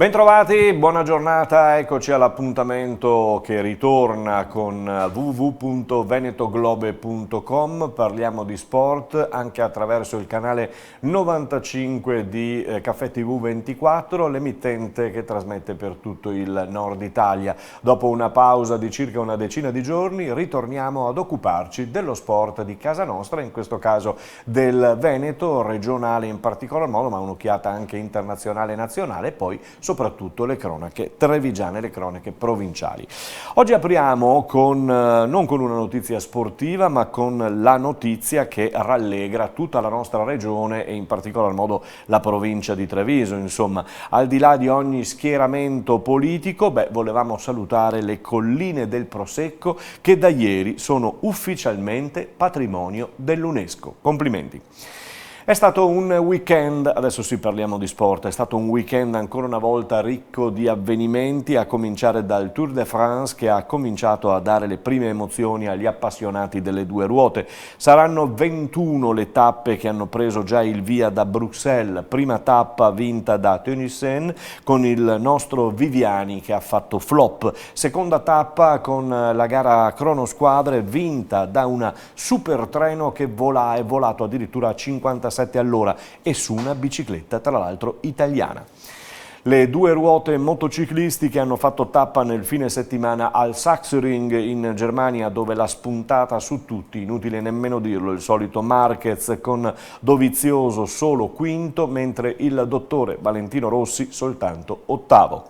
Bentrovati, buona giornata, eccoci all'appuntamento che ritorna con www.venetoglobe.com. Parliamo di sport anche attraverso il canale 95 di Caffè TV 24, l'emittente che trasmette per tutto il nord Italia. Dopo una pausa di circa una decina di giorni ritorniamo ad occuparci dello sport di casa nostra, in questo caso del Veneto, regionale in particolar modo, ma un'occhiata anche internazionale e nazionale, e poi soprattutto le cronache trevigiane, le cronache provinciali. Oggi apriamo non con una notizia sportiva, ma con la notizia che rallegra tutta la nostra regione e in particolar modo la provincia di Treviso. Insomma, al di là di ogni schieramento politico, volevamo salutare le colline del Prosecco che da ieri sono ufficialmente patrimonio dell'UNESCO. Complimenti! È stato un weekend, adesso sì parliamo di sport, è stato un weekend ancora una volta ricco di avvenimenti, a cominciare dal Tour de France che ha cominciato a dare le prime emozioni agli appassionati delle due ruote. Saranno 21 le tappe che hanno preso già il via da Bruxelles, prima tappa vinta da Teunissen con il nostro Viviani che ha fatto flop, seconda tappa con la gara cronosquadre vinta da una super treno che è volato addirittura a 57 all'ora e su una bicicletta tra l'altro italiana. Le due ruote motociclistiche hanno fatto tappa nel fine settimana al Sachsenring in Germania, dove l'ha spuntata su tutti, inutile nemmeno dirlo, il solito Marquez con Dovizioso solo quinto, mentre il dottore Valentino Rossi soltanto ottavo.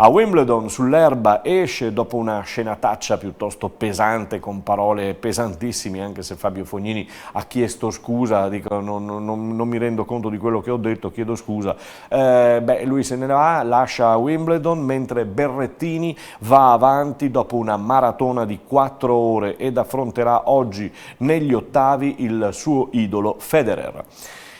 A Wimbledon sull'erba esce dopo una scenataccia piuttosto pesante con parole pesantissime, anche se Fabio Fognini ha chiesto scusa, dico non mi rendo conto di quello che ho detto, chiedo scusa. Lui se ne va, lascia Wimbledon, mentre Berrettini va avanti dopo una maratona di 4 ore ed affronterà oggi negli ottavi il suo idolo Federer.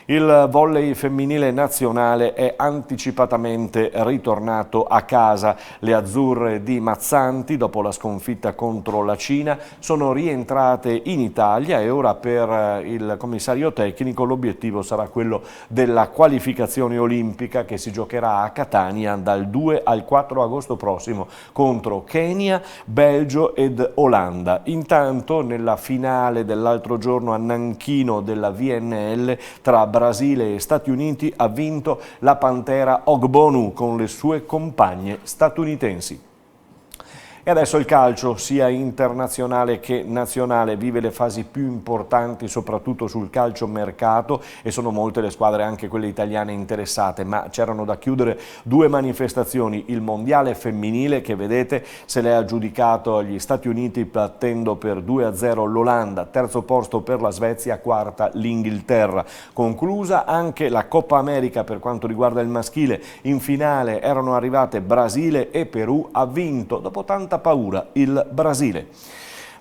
Il volley femminile nazionale è anticipatamente ritornato a casa. Le azzurre di Mazzanti, dopo la sconfitta contro la Cina, sono rientrate in Italia e ora per il commissario tecnico l'obiettivo sarà quello della qualificazione olimpica che si giocherà a Catania dal 2 al 4 agosto prossimo contro Kenya, Belgio ed Olanda. Intanto nella finale dell'altro giorno a Nanchino della VNL tra Brasile e Stati Uniti ha vinto la Pantera Ogbonu con le sue compagne statunitensi. E adesso il calcio, sia internazionale che nazionale, vive le fasi più importanti, soprattutto sul calciomercato, e sono molte le squadre, anche quelle italiane, interessate, ma c'erano da chiudere due manifestazioni: il mondiale femminile che vedete se l'è aggiudicato agli Stati Uniti battendo per 2-0 l'Olanda, terzo posto per la Svezia, quarta l'Inghilterra. Conclusa anche la Coppa America per quanto riguarda il maschile, in finale erano arrivate Brasile e Perù, ha vinto dopo tanta paura il Brasile.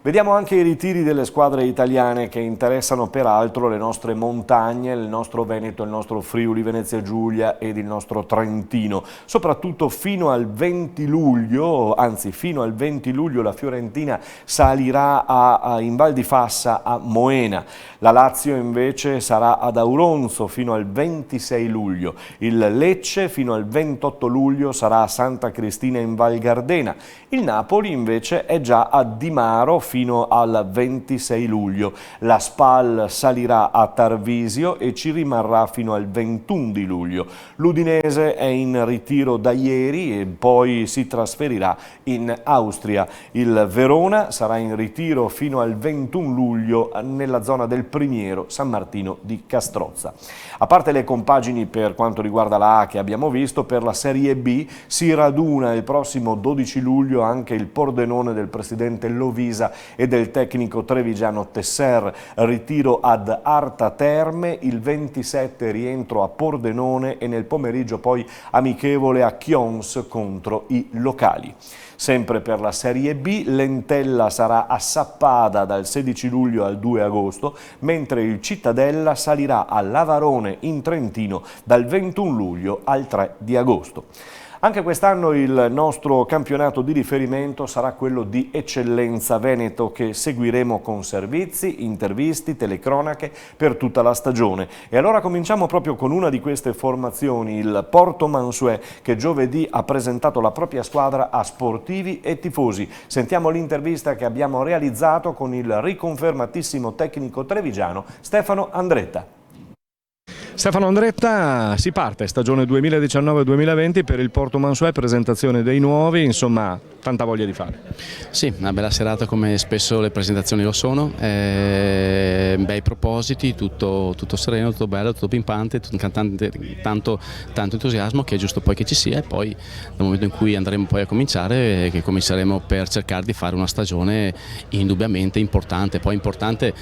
Vediamo anche i ritiri delle squadre italiane che interessano peraltro le nostre montagne, il nostro Veneto, il nostro Friuli, Venezia Giulia ed il nostro Trentino. Soprattutto fino al 20 luglio, anzi fino al 20 luglio la Fiorentina salirà in Val di Fassa a Moena. La Lazio invece sarà ad Auronzo fino al 26 luglio. Il Lecce fino al 28 luglio sarà a Santa Cristina in Val Gardena. Il Napoli invece è già a Dimaro fino al 26 luglio. La Spal salirà a Tarvisio e ci rimarrà fino al 21 di luglio. L'Udinese è in ritiro da ieri e poi si trasferirà in Austria. Il Verona sarà in ritiro fino al 21 luglio nella zona del Primiero, San Martino di Castrozza. A parte le compagini per quanto riguarda la A che abbiamo visto, per la Serie B si raduna il prossimo 12 luglio anche il Pordenone del presidente Lovisa e del tecnico trevigiano Tesser. Ritiro ad Arta Terme, il 27 rientro a Pordenone e nel pomeriggio poi amichevole a Chions contro i locali. Sempre per la Serie B, l'Entella sarà a Sappada dal 16 luglio al 2 agosto, mentre il Cittadella salirà a Lavarone in Trentino dal 21 luglio al 3 di agosto. Anche quest'anno il nostro campionato di riferimento sarà quello di Eccellenza Veneto, che seguiremo con servizi, interviste, telecronache per tutta la stagione. E allora cominciamo proprio con una di queste formazioni, il Porto Mansuè, che giovedì ha presentato la propria squadra a sportivi e tifosi. Sentiamo l'intervista che abbiamo realizzato con il riconfermatissimo tecnico trevigiano Stefano Andretta. Stefano Andretta, si parte, stagione 2019-2020 per il Porto Mansuè, presentazione dei nuovi, insomma tanta voglia di fare. Sì, una bella serata come spesso le presentazioni lo sono, bei propositi, tutto sereno, tutto bello, tutto pimpante, tanto entusiasmo che è giusto poi che ci sia, e poi nel momento in cui andremo poi a cominciare, che cominceremo per cercare di fare una stagione indubbiamente importante. Poi importante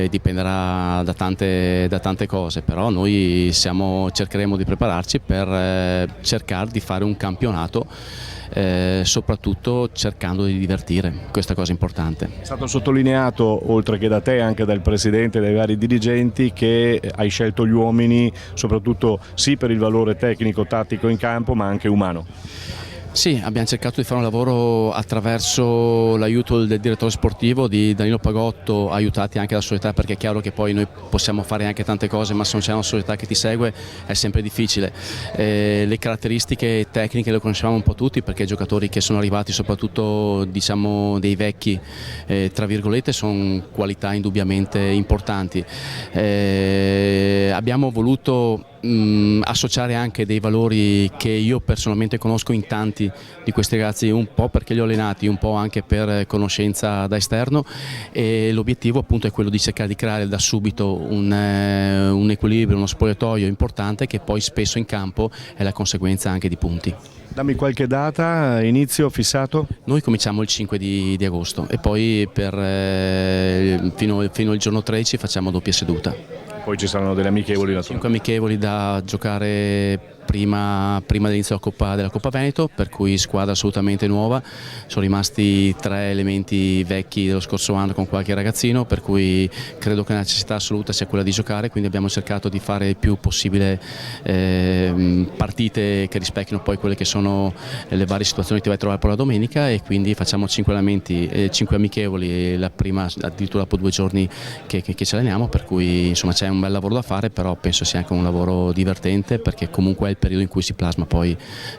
dipenderà da tante cose, però noi cercheremo di prepararci per cercare di fare un campionato, soprattutto cercando di divertire, questa cosa importante. È stato sottolineato, oltre che da te, anche dal presidente e dai vari dirigenti, che hai scelto gli uomini soprattutto sì per il valore tecnico, tattico in campo, ma anche umano. Sì, abbiamo cercato di fare un lavoro attraverso l'aiuto del direttore sportivo di Danilo Pagotto, aiutati anche dalla società, perché è chiaro che poi noi possiamo fare anche tante cose, ma se non c'è una società che ti segue è sempre difficile. Le caratteristiche tecniche le conosciamo un po' tutti, perché i giocatori che sono arrivati, soprattutto diciamo dei vecchi, tra virgolette, sono qualità indubbiamente importanti. Abbiamo voluto associare anche dei valori che io personalmente conosco in tanti di questi ragazzi, un po' perché li ho allenati, un po' anche per conoscenza da esterno, e l'obiettivo appunto è quello di cercare di creare da subito un equilibrio, uno spogliatoio importante che poi spesso in campo è la conseguenza anche di punti. Dammi qualche data, inizio fissato? Noi cominciamo il 5 di agosto e poi fino al giorno 13 facciamo doppia seduta. Poi ci saranno delle amichevoli, 5 amichevoli da giocare prima dell'inizio della Coppa Veneto, per cui squadra assolutamente nuova. Sono rimasti 3 elementi vecchi dello scorso anno con qualche ragazzino, per cui credo che la necessità assoluta sia quella di giocare, quindi abbiamo cercato di fare il più possibile partite che rispecchino poi quelle che sono le varie situazioni che ti vai a trovare per la domenica, e quindi facciamo 5 elementi, 5 amichevoli, la prima addirittura dopo 2 giorni che ci alleniamo, per cui insomma c'è un bel lavoro da fare, però penso sia anche un lavoro divertente, perché comunque è il periodo in cui si plasma poi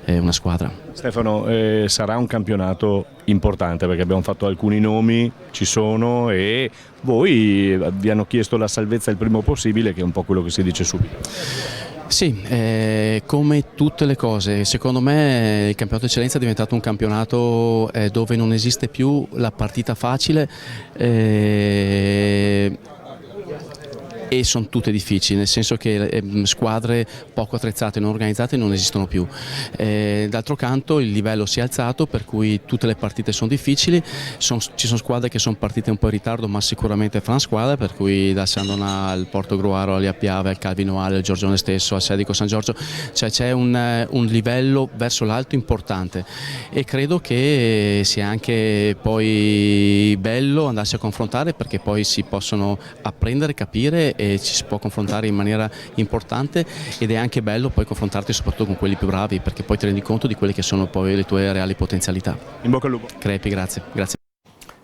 una squadra. Stefano, sarà un campionato importante, perché abbiamo fatto alcuni nomi, ci sono, e voi vi hanno chiesto la salvezza il prima possibile, che è un po' quello che si dice subito. Sì, come tutte le cose, secondo me il campionato eccellenza è diventato un campionato dove non esiste più la partita facile, e sono tutte difficili, nel senso che squadre poco attrezzate e non organizzate non esistono più. D'altro canto il livello si è alzato, per cui tutte le partite sono difficili, ci sono squadre che sono partite un po' in ritardo, ma sicuramente faranno squadra, per cui da Sandona al Porto Gruaro, all'Ia Piave, al Calvinoale, al Giorgione stesso, al Sedico San Giorgio, cioè c'è un livello verso l'alto importante, e credo che sia anche poi bello andarsi a confrontare, perché poi si possono apprendere, capire, e ci si può confrontare in maniera importante, ed è anche bello poi confrontarti soprattutto con quelli più bravi, perché poi ti rendi conto di quelle che sono poi le tue reali potenzialità. In bocca al lupo. Crepi, grazie.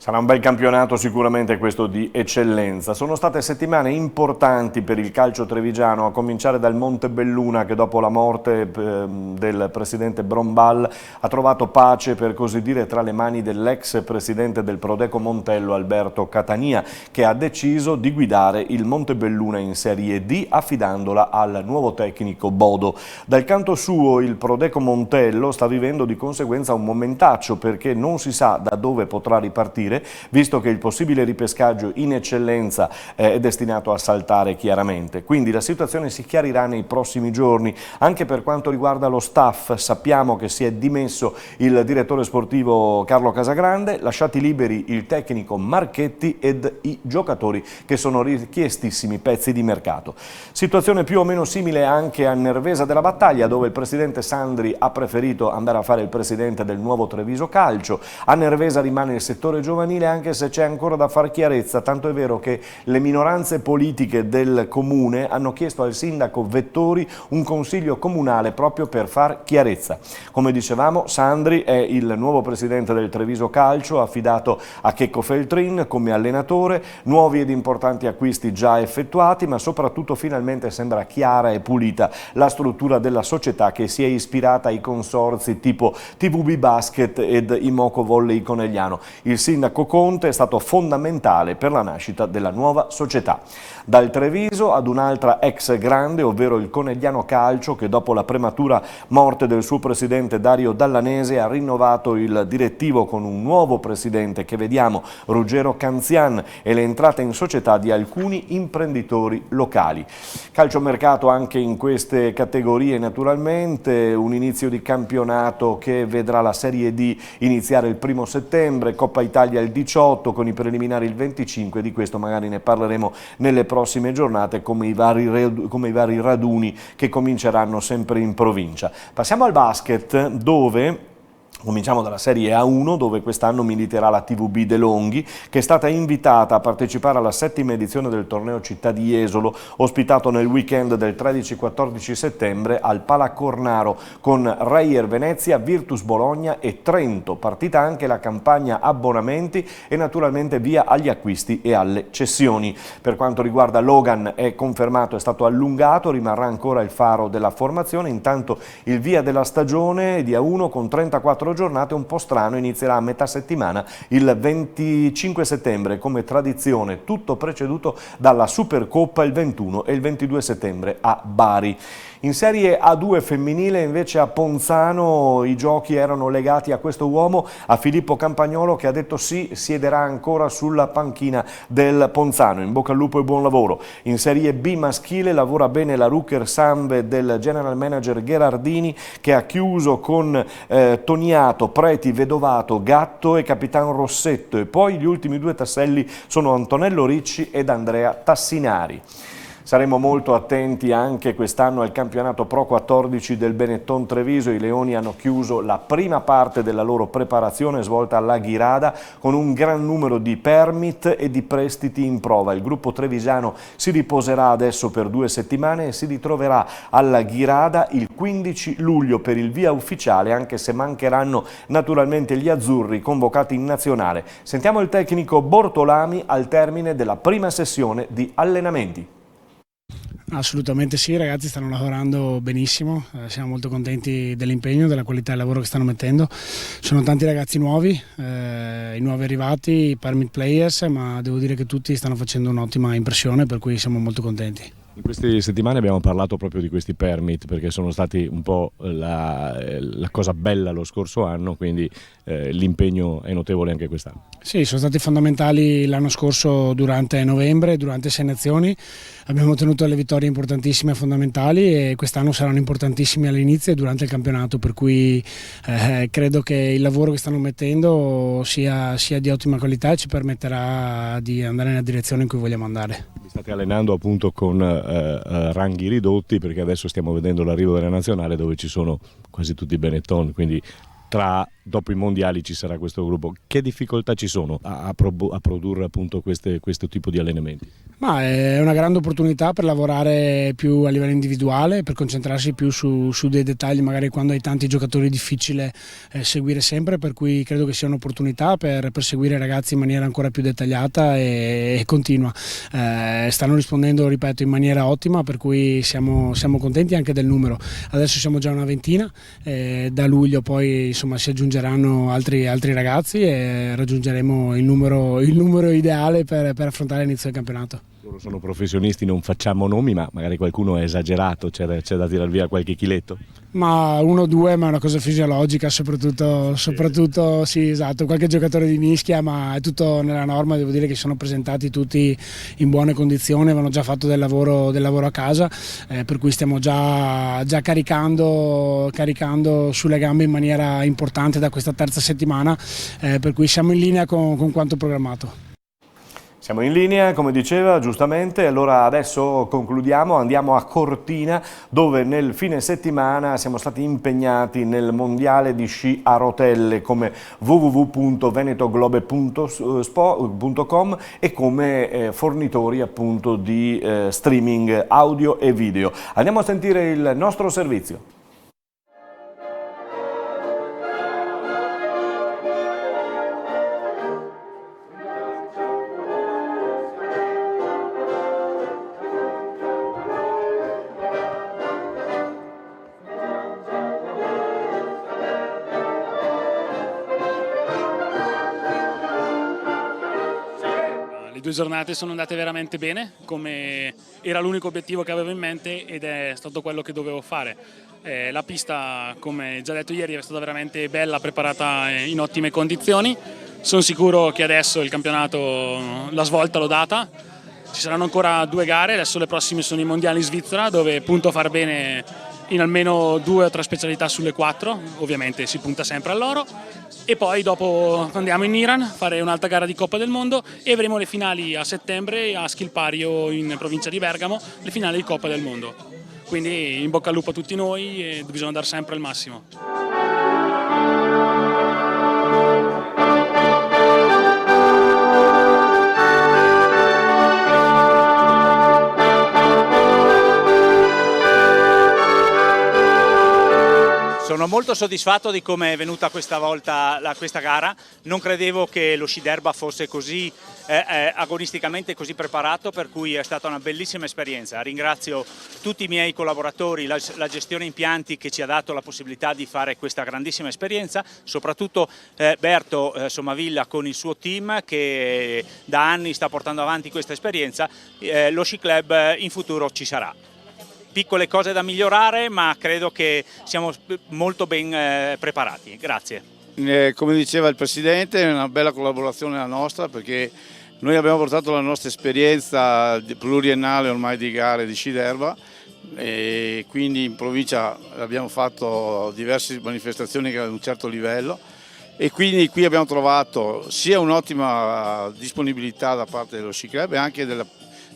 Sarà un bel campionato sicuramente questo di eccellenza. Sono state settimane importanti per il calcio trevigiano, a cominciare dal Montebelluna, che dopo la morte del presidente Brombal ha trovato pace, per così dire, tra le mani dell'ex presidente del Prodeco Montello, Alberto Catania, che ha deciso di guidare il Montebelluna in Serie D, affidandola al nuovo tecnico Bodo. Dal canto suo il Prodeco Montello sta vivendo di conseguenza un momentaccio, perché non si sa da dove potrà ripartire, visto che il possibile ripescaggio in eccellenza è destinato a saltare chiaramente. Quindi la situazione si chiarirà nei prossimi giorni. Anche per quanto riguarda lo staff, sappiamo che si è dimesso il direttore sportivo Carlo Casagrande, lasciati liberi il tecnico Marchetti ed i giocatori, che sono richiestissimi pezzi di mercato. Situazione più o meno simile anche a Nervesa della Battaglia, dove il presidente Sandri ha preferito andare a fare il presidente del nuovo Treviso Calcio. A Nervesa rimane il settore giovanile, giovanile, anche se c'è ancora da far chiarezza, tanto è vero che le minoranze politiche del comune hanno chiesto al sindaco Vettori un consiglio comunale proprio per far chiarezza. Come dicevamo, Sandri è il nuovo presidente del Treviso Calcio, affidato a Checco Feltrin come allenatore, nuovi ed importanti acquisti già effettuati, ma soprattutto finalmente sembra chiara e pulita la struttura della società, che si è ispirata ai consorzi tipo TVB Basket ed Imoco Volley Conegliano. Il sindaco Conte è stato fondamentale per la nascita della nuova società. Dal Treviso ad un'altra ex grande, ovvero il Conegliano Calcio, che dopo la prematura morte del suo presidente Dario Dallanese ha rinnovato il direttivo con un nuovo presidente che vediamo, Ruggero Canzian, e le entrate in società di alcuni imprenditori locali. Calciomercato anche in queste categorie naturalmente, un inizio di campionato che vedrà la Serie D iniziare il 1° settembre, Coppa Italia il 18, con i preliminari il 25, di questo magari ne parleremo nelle prossime giornate, come i vari raduni che cominceranno sempre in provincia. Passiamo al basket, dove cominciamo dalla Serie A1, dove quest'anno militerà la TVB De Longhi, che è stata invitata a partecipare alla 7ª edizione del torneo Città di Jesolo, ospitato nel weekend del 13-14 settembre al Palacornaro, con Reyer Venezia, Virtus Bologna e Trento. Partita anche la campagna abbonamenti e naturalmente via agli acquisti e alle cessioni. Per quanto riguarda Logan, è confermato, è stato allungato, rimarrà ancora il faro della formazione. Intanto il via della stagione di A1 con 34 giornate, un po' strano, inizierà a metà settimana il 25 settembre come tradizione, tutto preceduto dalla Supercoppa il 21 e il 22 settembre a Bari. In Serie A2 femminile invece a Ponzano i giochi erano legati a questo uomo, a Filippo Campagnolo, che ha detto sì, siederà ancora sulla panchina del Ponzano. In bocca al lupo e buon lavoro. In Serie B maschile lavora bene la Rucker Sambe del general manager Gherardini, che ha chiuso con Toniato, Preti, Vedovato, Gatto e Capitan Rossetto, e poi gli ultimi due tasselli sono Antonello Ricci ed Andrea Tassinari. Saremo molto attenti anche quest'anno al campionato Pro 14 del Benetton Treviso. I Leoni hanno chiuso la prima parte della loro preparazione svolta alla Ghirada con un gran numero di permit e di prestiti in prova. Il gruppo trevisano si riposerà adesso per 2 settimane e si ritroverà alla Ghirada il 15 luglio per il via ufficiale, anche se mancheranno naturalmente gli azzurri convocati in nazionale. Sentiamo il tecnico Bortolami al termine della prima sessione di allenamenti. Assolutamente sì, i ragazzi stanno lavorando benissimo, siamo molto contenti dell'impegno, della qualità del lavoro che stanno mettendo. Sono tanti ragazzi nuovi, i nuovi arrivati, i permit players, ma devo dire che tutti stanno facendo un'ottima impressione, per cui siamo molto contenti. In queste settimane abbiamo parlato proprio di questi permit, perché sono stati un po' la cosa bella lo scorso anno, quindi l'impegno è notevole anche quest'anno. Sì, sono stati fondamentali l'anno scorso durante novembre, durante 6 nazioni. Abbiamo ottenuto delle vittorie importantissime e fondamentali, e quest'anno saranno importantissime all'inizio e durante il campionato, per cui credo che il lavoro che stanno mettendo sia di ottima qualità e ci permetterà di andare nella direzione in cui vogliamo andare. Vi state allenando appunto con ranghi ridotti, perché adesso stiamo vedendo l'arrivo della nazionale dove ci sono quasi tutti i Benetton, quindi dopo i mondiali ci sarà questo gruppo. Che difficoltà ci sono a produrre appunto questo tipo di allenamenti? Ma è una grande opportunità per lavorare più a livello individuale, per concentrarsi più su dei dettagli, magari quando hai tanti giocatori è difficile seguire sempre, per cui credo che sia un'opportunità per seguire i ragazzi in maniera ancora più dettagliata e continua. Stanno rispondendo, ripeto, in maniera ottima, per cui siamo contenti anche del numero. Adesso siamo già una ventina, da luglio poi insomma si aggiungeranno altri ragazzi e raggiungeremo il numero ideale per affrontare l'inizio del campionato. Loro sono professionisti, non facciamo nomi, ma magari qualcuno è esagerato, c'è da tirar via qualche chiletto? Ma 1 o 2, ma è una cosa fisiologica, soprattutto sì, esatto, qualche giocatore di mischia, ma è tutto nella norma. Devo dire che sono presentati tutti in buone condizioni, avevano già fatto del lavoro a casa, per cui stiamo già caricando sulle gambe in maniera importante da questa terza settimana, per cui siamo in linea con quanto programmato. Siamo in linea, come diceva giustamente, allora adesso concludiamo, andiamo a Cortina dove nel fine settimana siamo stati impegnati nel mondiale di sci a rotelle come www.venetoglobe.com e come fornitori appunto di streaming audio e video. Andiamo a sentire il nostro servizio. Le 2 giornate sono andate veramente bene, come era l'unico obiettivo che avevo in mente ed è stato quello che dovevo fare. La pista, come già detto ieri, è stata veramente bella, preparata in ottime condizioni. Sono sicuro che adesso il campionato la svolta l'ho data. Ci saranno ancora 2 gare, adesso le prossime sono i mondiali in Svizzera, dove punto a far bene in almeno 2 o 3 specialità sulle 4, ovviamente si punta sempre all'oro. E poi dopo andiamo in Iran a fare un'altra gara di Coppa del Mondo e avremo le finali a settembre a Schilpario in provincia di Bergamo, le finali di Coppa del Mondo. Quindi in bocca al lupo a tutti noi e bisogna dare sempre il massimo. Sono molto soddisfatto di come è venuta questa volta questa gara, non credevo che lo sci d'erba fosse così agonisticamente così preparato, per cui è stata una bellissima esperienza. Ringrazio tutti i miei collaboratori, la gestione impianti che ci ha dato la possibilità di fare questa grandissima esperienza, soprattutto Berto Sommavilla con il suo team che da anni sta portando avanti questa esperienza. Lo Sci Club in futuro ci sarà. Piccole cose da migliorare, ma credo che siamo molto ben preparati. Grazie. Come diceva il Presidente, è una bella collaborazione la nostra, perché noi abbiamo portato la nostra esperienza pluriennale ormai di gare di sci d'erba e quindi in provincia abbiamo fatto diverse manifestazioni ad un certo livello e quindi qui abbiamo trovato sia un'ottima disponibilità da parte dello Sci Club e anche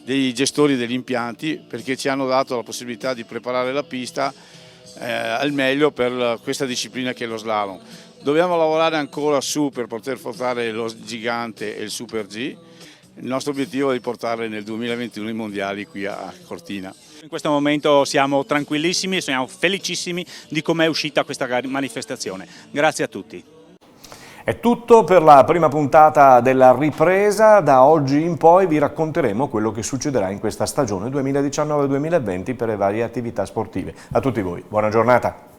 dei gestori degli impianti, perché ci hanno dato la possibilità di preparare la pista al meglio per questa disciplina che è lo slalom. Dobbiamo lavorare ancora su per poter portare lo gigante e il Super G. Il nostro obiettivo è di portarle nel 2021 i mondiali qui a Cortina. In questo momento siamo tranquillissimi e siamo felicissimi di come è uscita questa manifestazione. Grazie a tutti. È tutto per la prima puntata della ripresa. Da oggi in poi vi racconteremo quello che succederà in questa stagione 2019-2020 per le varie attività sportive. A tutti voi, buona giornata.